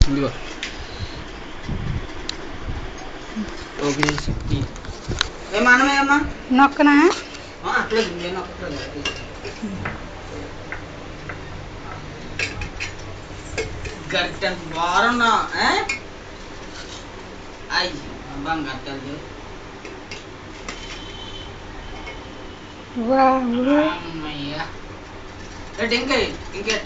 ఇదిగో ఓకే శక్తి ఏమన్నా నొక్కనా అట్లేదు నేను నొక్కట్లేదు గట్టంత బారున్నా అయ్యి బంగారు తల్లి అమ్మయ్యా ఇంకా ఇంకే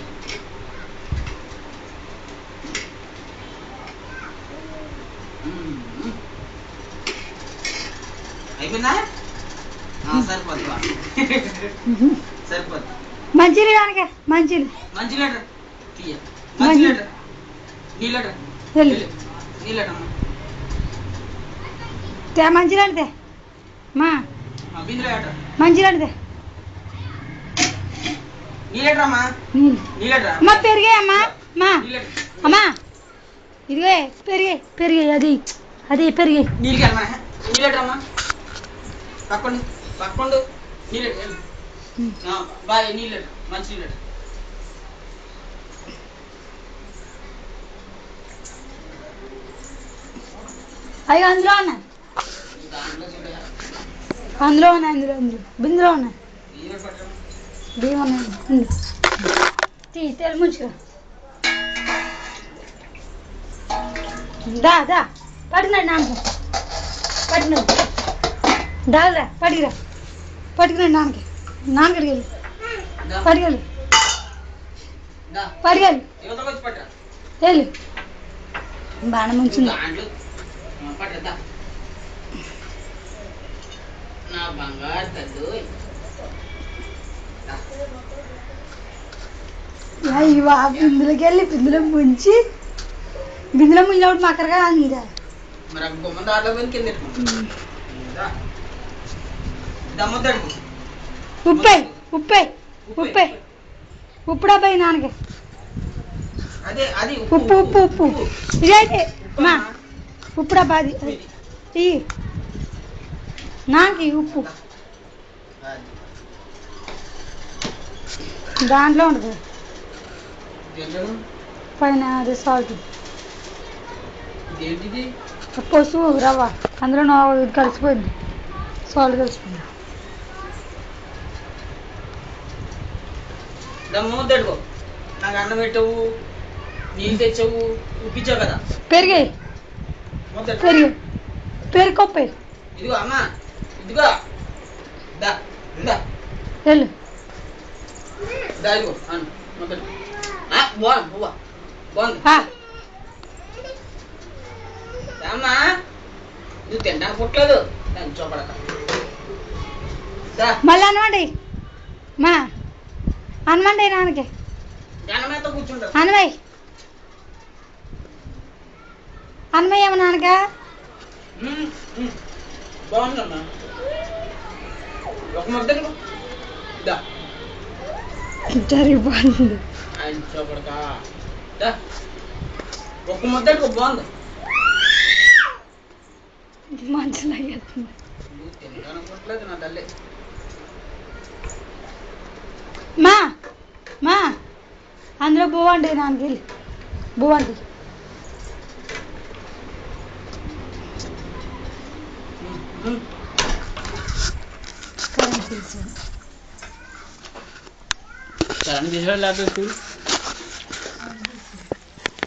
అయిపోయిందా సరిపోద్దు సరిపోద్దు మంచిది కనుక మంచిది మంచి లీటర్ తీయ మంచి లీటర్ నీ లీటర్ నీ లీటర్ మంచిదంటే మా బిందులో లీటర్ మంచిదంటే నీ లీటర్ అమ్మా నీ లీటర్ అమ్మా పెరిగాయి అమ్మా మా అమ్మా ఇదిగే పెరిగాయి అది పెరిగాయి నీళ్ళు కలమా నీ లీటర్ అమ్మా పక్కండు నీ లీటర్ బాయ్ నీ లీటర్ మంచి నీ లీటర్ అవి అందులో ఉన్నాయి అందులో బిందులో ఉన్నాయి బియ్యం ఉన్నాయి తెలు ముంచుగా దా పట్టుకున్నాడు నాన్న పట్టుకున్నాడు దాదా పట్టుకున్నాడు నాన్నకి వెళ్ళి పట్టుకెళ్ళి వెళ్ళు బాగా ముంచింది నా బంగారు తల్లి బిందులోకి వెళ్ళి బిందులో ముంచి బిందులో మకరగా అందా మరి గుమ్మ దారిలో పోయి కింద ఉప్పుడా పోయి నాన్నకి ఉప్పు ఇదైతే మా ఉప్పుడా బాది నాన్నకి ఉప్పు దాంట్లో ఉంటుంది పైన అది సాల్ట్ పసుపు రవ్వ అందులో ఇది కలిసిపోయింది సాల్ట్ కలిసిపోయింది మూద్దడుకో నాకు అన్నం పెట్టవు నీళ్ళు తెచ్చావు ఉప్పించావు కదా పెరిగాయి పెరుకొప్పే ఇదిగో అమ్మా ఇదిగో వెళ్ళు ఇదిగో బాగుంది అమ్మా నువ్వు తింటాను పుట్టలేదు దాన్ని చూపడక మళ్ళీ అనమండి మా అనమండి నాన్నకి జనమేతో కూర్చుంటా అనమయ్య ఏమో నాన్నక బాగుందమ్మా ఒక ముద్ద జరిగిపోతుంది ఆయన చూపడక ఒక ముద్ద బాగుంది మంచిగా నువ్వు తింటాను పుట్టలేదు నా తల్లి మా అందులో బువ్వండి నాన్నకి వెళ్ళి బువ్వండి కరెంట్ తీసుకోవాలి లేకపోతే